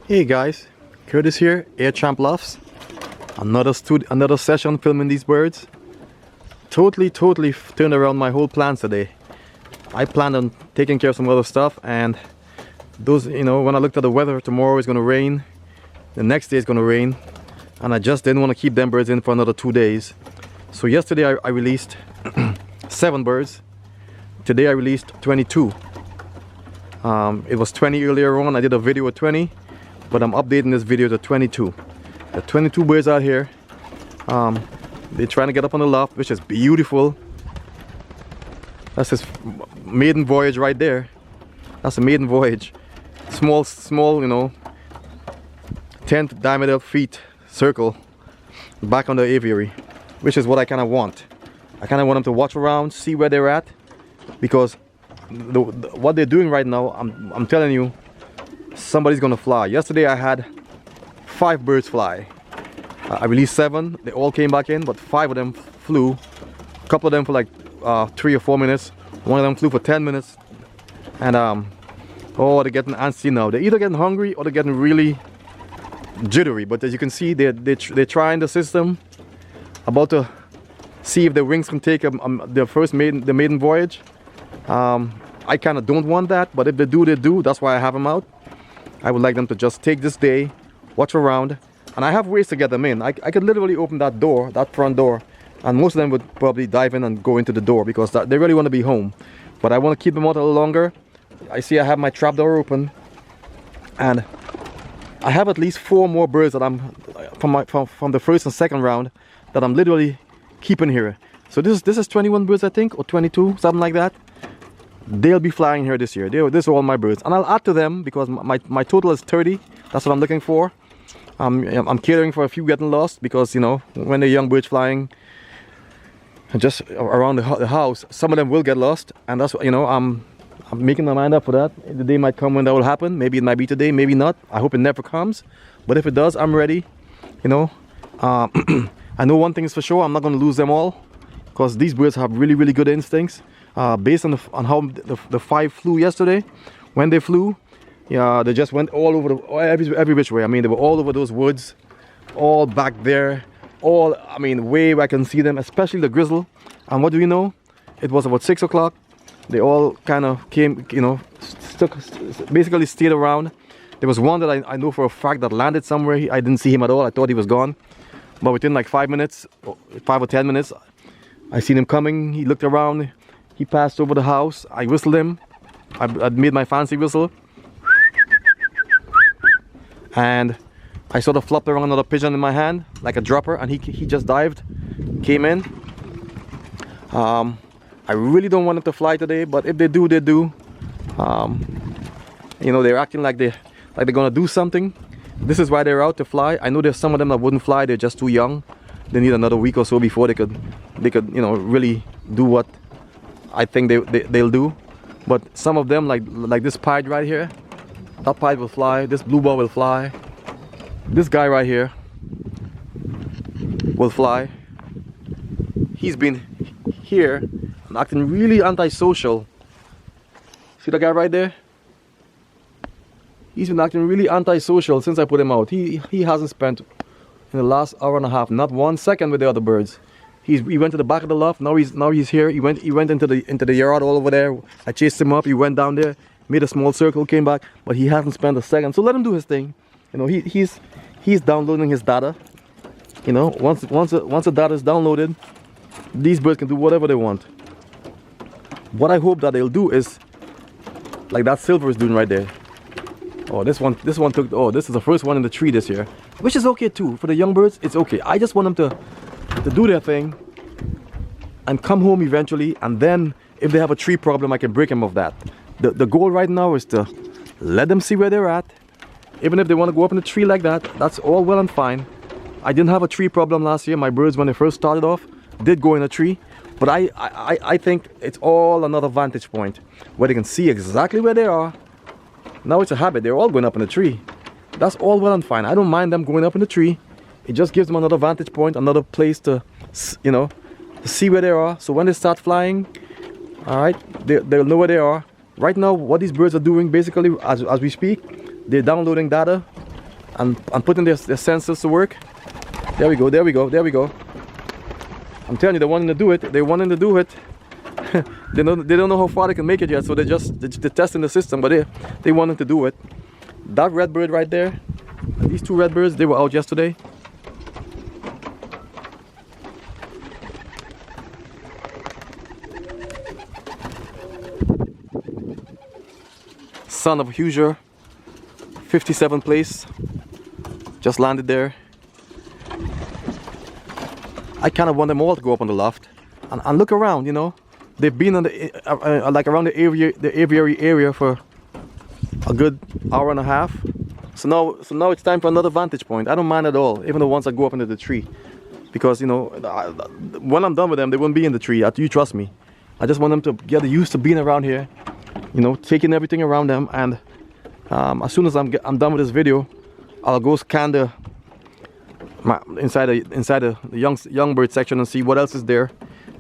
Hey guys, Curtis here, Air Champ Lofts. Another session filming these birds. Totally turned around my whole plans today. I planned on taking care of some other stuff, and those, when I looked at the weather, tomorrow is gonna rain, the next day is gonna rain, and I just didn't want to keep them birds in for another 2 days. So yesterday I released 7 birds. Today I released 22. It was 20 earlier on. I did a video with 20. But I'm updating this video to 22. The 22 birds out here. They're trying to get up on the loft, which is beautiful. That's his maiden voyage right there. That's a maiden voyage. Small, 10 diameter feet circle back on the aviary, which is what I kind of want. I kind of want them to watch around, see where they're at, because what they're doing right now, I'm telling you, somebody's gonna fly. Yesterday I had 5 birds fly. I released 7. They all came back in, but 5 of them flew. A couple of them for like 3 or 4 minutes. One of them flew for 10 minutes. And oh, they're getting antsy now. They're either getting hungry or they're getting really jittery. But as you can see, they're trying the system, about to see if their wings can take their maiden voyage. I kind of don't want that, but if they do, they do. That's why I have them out. I would like them to just take this day, watch around, and I have ways to get them in. I could literally open that door, that front door, and most of them would probably dive in and go into the door because they really want to be home. But I want to keep them out a little longer. I see I have my trap door open, and I have at least 4 more birds that I'm from the first and second round that I'm literally keeping here. So this is 21 birds, I think, or 22, something like that. They'll be flying here this year. These are all my birds, and I'll add to them because my total is 30. That's what I'm looking for. I'm catering for a few getting lost because when they're young birds flying just around the house, some of them will get lost, and that's I'm making my mind up for that. The day might come when that will happen. Maybe it might be today, maybe not. I hope it never comes, but if it does, I'm ready. I know one thing is for sure: I'm not going to lose them all because these birds have really good instincts. Based on how the 5 flew yesterday, when they flew, they just went all over every which way. I mean, they were all over those woods, all back there, way where I can see them, especially the Grizzle. And what do you know? It was about 6 o'clock. They all kind of came, basically stayed around. There was one that I know for a fact that landed somewhere. I didn't see him at all. I thought he was gone. But within like 5 minutes, 5 or 10 minutes, I seen him coming. He looked around. He passed over the house. I whistled him. I made my fancy whistle. And I sort of flopped around another pigeon in my hand, like a dropper, and he just dived, came in. I really don't want them to fly today, but if they do, they do. They're acting like they're gonna do something. This is why they're out to fly. I know there's some of them that wouldn't fly. They're just too young. They need another week or so before they could really do what I think they'll do. But some of them, like this pied right here, that pied will fly. This bluebell will fly. This guy right here will fly. He's been here and acting really antisocial. See that guy right there? He's been acting really antisocial since I put him out. He hasn't spent in the last hour and a half not 1 second with the other birds. He went to the back of the loft. Now he's here. He went into the yard all over there. I chased him up. He went down there, made a small circle, came back, but he hasn't spent a second. So let him do his thing. He's downloading his data. Once the data is downloaded, these birds can do whatever they want. What I hope that they'll do is like that silver is doing right there. Oh, this one took. Oh, this is the first one in the tree this year, which is okay too. For the young birds, it's okay. I just want them to do their thing and come home eventually, and then if they have a tree problem, I can break them of that. The goal right now is to let them see where they're at. Even if they want to go up in a tree like that, that's all well and fine. I didn't have a tree problem last year. My birds, when they first started off, did go in a tree, but I think it's all another vantage point where they can see exactly where they are. Now it's a habit. They're all going up in a tree. That's all well and fine. I don't mind them going up in the tree. It just gives them another vantage point, another place to, to see where they are. So when they start flying, all right, they'll know where they are. Right now, what these birds are doing, basically, as we speak, they're downloading data and putting their sensors to work. There we go, there we go, there we go. I'm telling you, they're wanting to do it. They're wanting to do it. They don't know how far they can make it yet, so they're testing the system, but they wanted to do it. That red bird right there, these two red birds, they were out yesterday. Son of a Hoosier, 57 place, just landed there. I kind of want them all to go up on the loft and look around, you know. They've been on the like around the aviary area for a good hour and a half. So now it's time for another vantage point. I don't mind at all, even the ones that go up into the tree, because you know, when I'm done with them, they won't be in the tree. You trust me. I just want them to get used to being around here, you know, taking everything around them. And as soon as I'm done with this video, I'll go scan the inside the young bird section and see what else is there.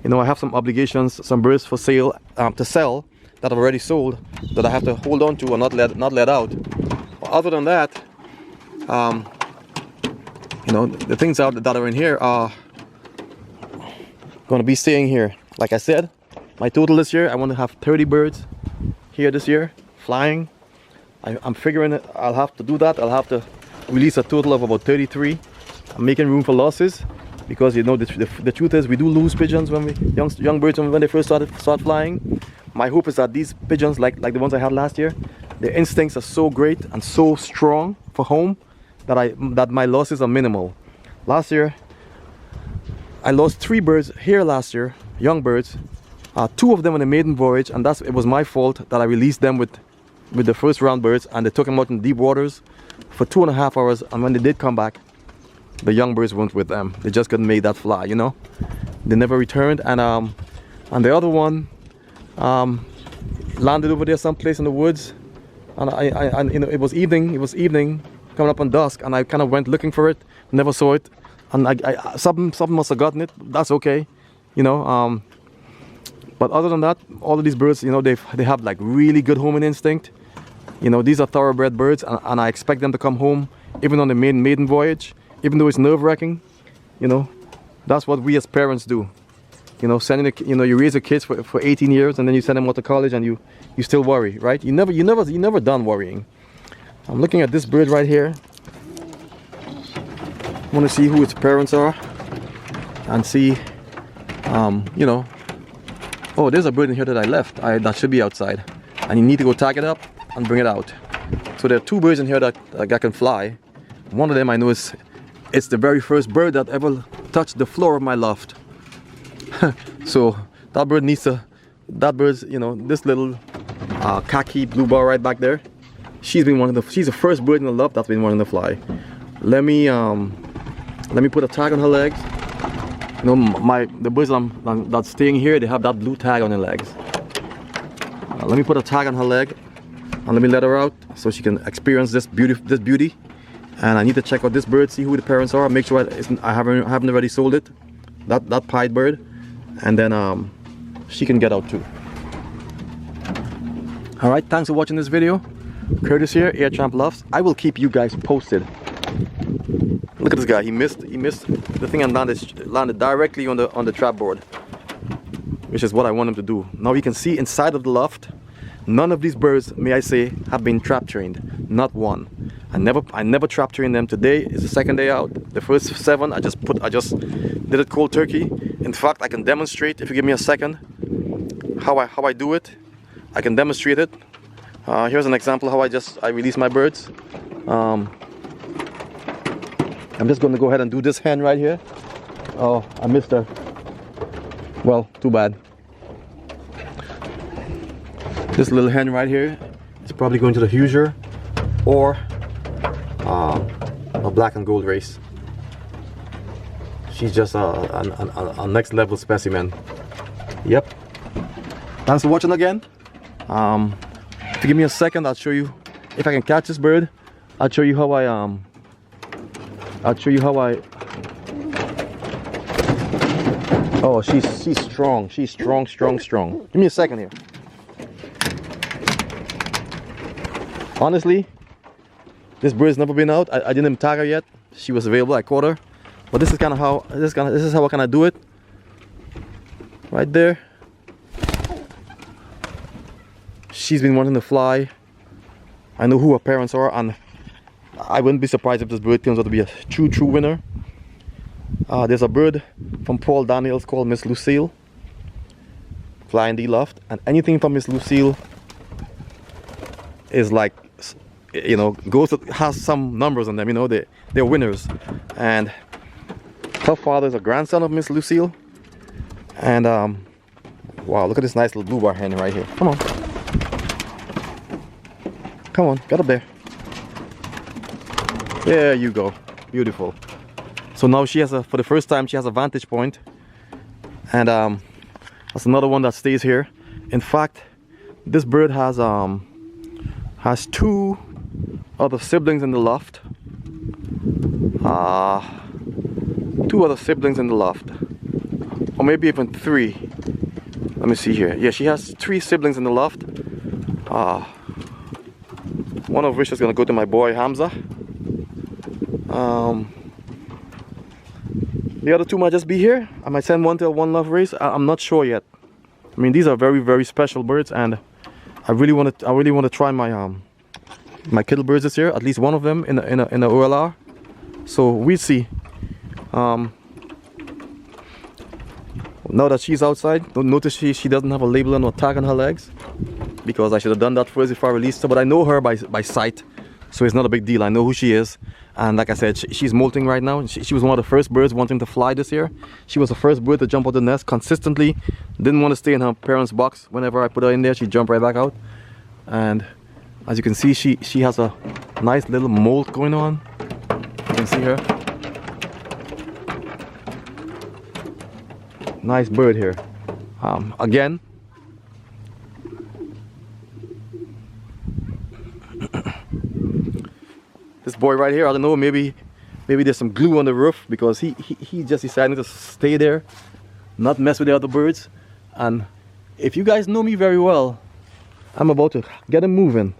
You know, I have some obligations, some birds for sale to sell that I've already sold, that I have to hold on to and not let out. Other than that, you know, the things that are in here are going to be staying here. Like I said, my total this year, I want to have 30 birds here this year flying. I'm figuring I'll have to do that. I'll have to release a total of about 33. I'm making room for losses, because you know the truth is we do lose pigeons when young birds when they first start flying. My hope is that these pigeons, like the ones I had last year, their instincts are so great and so strong for home that my losses are minimal. Last year I lost 3 birds here last year, young birds, 2 of them on the maiden voyage, and it was my fault that I released them with the first round birds, and they took them out in deep waters for 2.5 hours, and when they did come back, the young birds weren't with them. They just couldn't make that fly, you know. They never returned. And the other one landed over there someplace in the woods, and you know, it was evening coming up on dusk, and I kind of went looking for it, never saw it, and something must have gotten it. That's okay, you know. But other than that, all of these birds, you know, they have like really good homing instinct. You know, these are thoroughbred birds, and I expect them to come home even on the maiden voyage. Even though it's nerve-wracking, you know, that's what we as parents do. You know, you raise your kids for 18 years, and then you send them out to college, and you still worry, right? You never done worrying. I'm looking at this bird right here. I want to see who its parents are, and see, you know, oh, there's a bird in here that I left. That should be outside, and you need to go tag it up and bring it out. So there are 2 birds in here that can fly. One of them I know it's the very first bird that ever touched the floor of my loft. So that bird bird's, you know, this little khaki blue bar right back there, she's the first bird in the loft that's been wanting to fly. Let me put a tag on her legs. You know, the birds that's staying here, they have that blue tag on their legs. Let me put a tag on her leg, and let me let her out so she can experience this beauty. And I need to check out this bird, see who the parents are, make sure I haven't already sold it, that pied bird, and then she can get out too. All right, thanks for watching this video. Curtis here, Air Champ Lofts. I will keep you guys posted. Look at this guy. He missed the thing, and landed directly on the trap board, which is what I want him to do. Now you can see inside of the loft. None of these birds, may I say, have been trap trained. Not one. I never trap trained them. Today is the 2nd day out. The first 7 I just did it cold turkey. In fact, I can demonstrate, if you give me a second, how I do it. I can demonstrate it. Here's an example how I release my birds. I'm just going to go ahead and do this hen right here. Oh, I missed her. Well, too bad. This little hen right here is probably going to the Hoosier or a black and gold race. She's just a next level specimen. Yep. Thanks for watching again. If you give me a second, I'll show you if I can catch this bird. I'll show you how oh, she's strong. She's strong. Give me a second here. Honestly, This bird's never been out. I didn't tag her yet. She was available. I caught her. But this is kind of how this is how I kind of do it. Right there. She's been wanting to fly. I know who her parents are, and I wouldn't be surprised if this bird turns out to be a true winner. There's a bird from Paul Daniels called Miss Lucille, flying the loft, and anything from Miss Lucille is like, you know, has some numbers on them. You know, they're winners. And her father is a grandson of Miss Lucille. And wow, look at this nice little blue bar hen right here. Come on. Come on, get up there. There you go. Beautiful. So now she has for the first time, she has a vantage point. And that's another one that stays here. In fact, this bird has two other siblings in the loft. Two other siblings in the loft. Or maybe even three. Let me see here. Yeah, she has 3 siblings in the loft. One of which is gonna go to my boy Hamza. The other 2 might just be here. I might send one to a One Love race. I'm not sure yet. I mean, these are very, very special birds, and I really want to try my my kettle birds this year. At least one of them in a OLR. So we'll see. Now that she's outside, don't notice she doesn't have a label or tag on her legs, because I should have done that first before I released her. But I know her by sight, so it's not a big deal. I know who she is, and like I said, she's molting right now. She was one of the first birds wanting to fly this year. She was the first bird to jump out the nest consistently. Didn't want to stay in her parents' box. Whenever I put her in there, she jumped right back out. And as you can see, she has a nice little molt going on. You can see her. Nice bird here. Again, this boy right here, I don't know, maybe there's some glue on the roof, because he just decided to stay there, not mess with the other birds. And if you guys know me very well, I'm about to get him moving.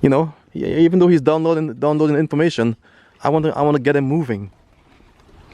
You know, even though he's downloading information, I want to get him moving.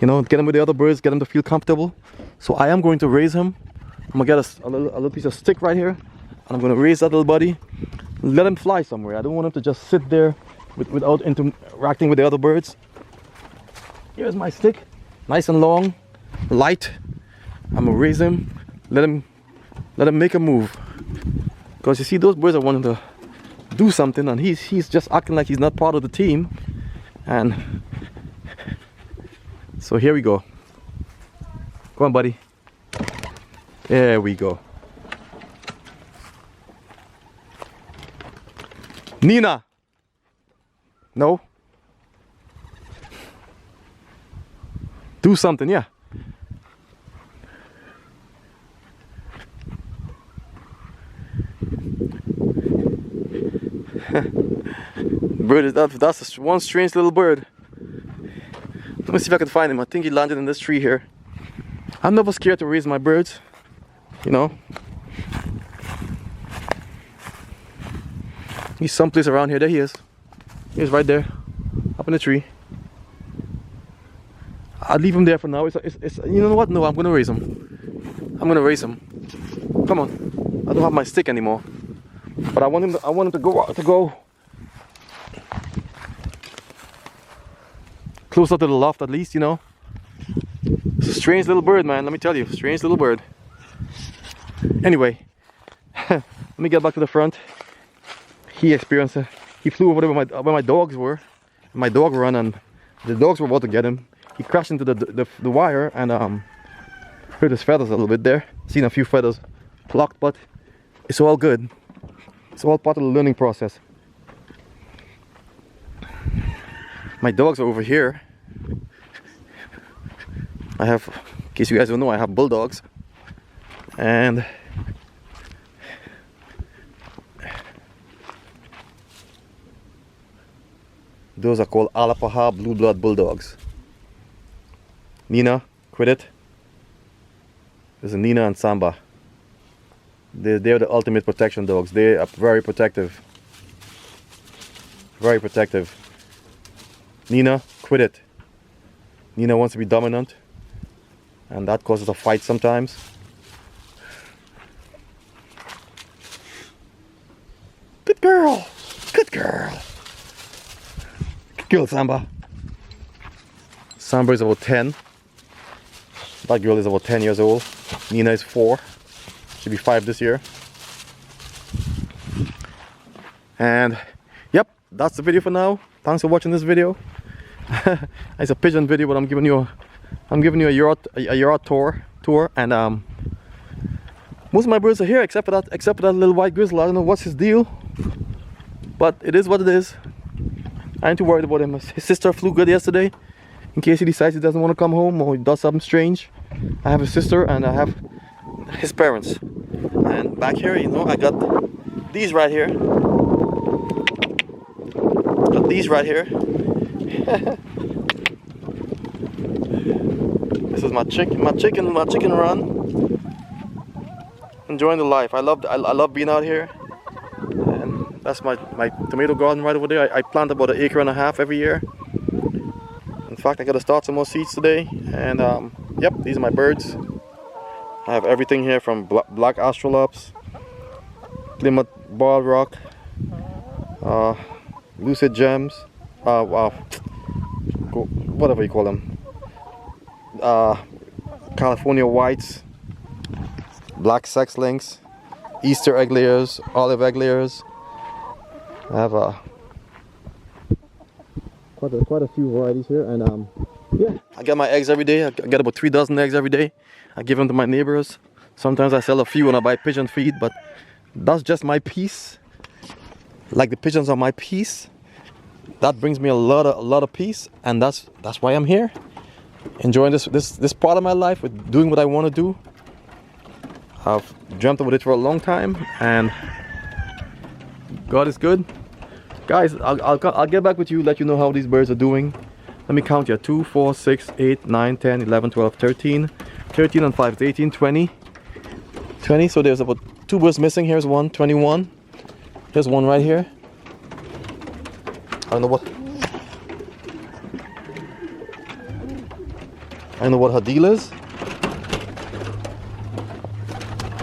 You know, get him with the other birds, get him to feel comfortable. So I am going to raise him. I'm gonna get a little piece of stick right here, and I'm gonna raise that little buddy, let him fly somewhere. I don't want him to just sit there without interacting with the other birds. Here's my stick, nice and long, light. I'm gonna raise him, let him make a move. Because you see, those birds are wanting to do something, and he's just acting like he's not part of the team. And so here we go. Come on, buddy. There we go. Nina. No. Do something, yeah. Bird is that's one strange little bird. Let me see if I can find him. I think he landed in this tree here. I'm never scared to raise my birds, you know. He's someplace around here. There he is. He's right there, up in the tree. I'll leave him there for now. It's you know what? No, I'm gonna raise him. I'm gonna raise him. Come on. I don't have my stick anymore, but I want him to go closer to the loft, at least, you know. It's a strange little bird, man, let me tell you. Strange little bird. Anyway, let me get back to the front. He flew over there where my dogs were. My dog run, and the dogs were about to get him. He crashed into the wire and hurt his feathers a little bit there. Seen a few feathers plucked, but it's all good. It's all part of the learning process. My dogs are over here. I have, in case you guys don't know, I have bulldogs, and those are called Alapaha blue blood bulldogs. Nina, quit it. There's a Nina and Samba. They're the ultimate protection dogs. They are very protective. very protective. Nina, quit it. Nina wants to be dominant, and that causes a fight sometimes. Good girl, good girl. Good girl, Samba. Samba is about 10. That girl is about 10 years old. Nina is 4. She'll be 5 this year. And yep, that's the video for now. Thanks for watching this video. It's a pigeon video, but I'm giving you a yard tour, and most of my birds are here except for that little white grizzle. I don't know what's his deal, but it is what it is. I ain't too worried about him. His sister flew good yesterday. In case he decides he doesn't want to come home or he does something strange, I have his sister and I have his parents. And back here, you know, I got these right here. Got these right here. This is my chicken run. Enjoying the life. I love being out here. And that's my tomato garden right over there. I plant about 1.5 acres every year. In fact, I gotta start some more seeds today. And yep, these are my birds. I have everything here from black astrolopes, Plymouth bald rock, lucid gems, whatever you call them, California whites, black sex links, Easter egg layers, olive egg layers. I have quite a few varieties here, and yeah, I get my eggs every day. I get about 3 dozen eggs every day. I give them to my neighbors. Sometimes I sell a few when I buy pigeon feed, but that's just my piece. Like the pigeons are my piece. That brings me a lot of peace, and that's why I'm here, enjoying this part of my life, with doing what I want to do. I've dreamt about it for a long time, and God is good. Guys, I'll get back with you, let you know how these birds are doing. Let me count here: 2, 4, 6, 8, 9, 10, 11, 12, 13. 13 and 5 is 18, 20. 20, so there's about 2 birds missing. Here's one, 21. Here's one right here. I don't know what her deal is.